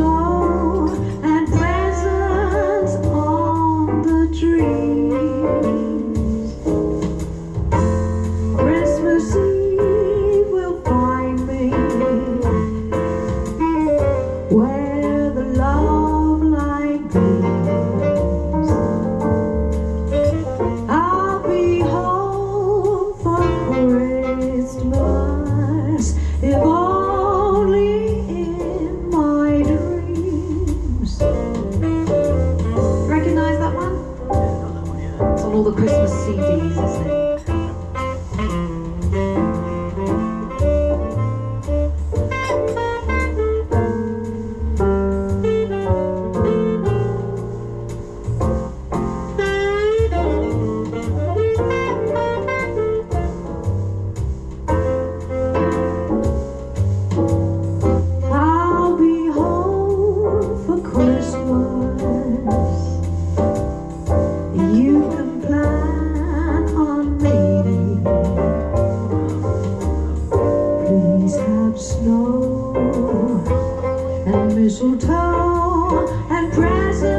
mistletoe and presents on the trees. Christmas Eve will find me where the love light gleams. I'll be home for Christmas, if only in my dreams. Recognize that one? It's on all the Christmas CDs, isn't it? I'll be home for Christmas. You can plan on me. Please have snow and mistletoe and presents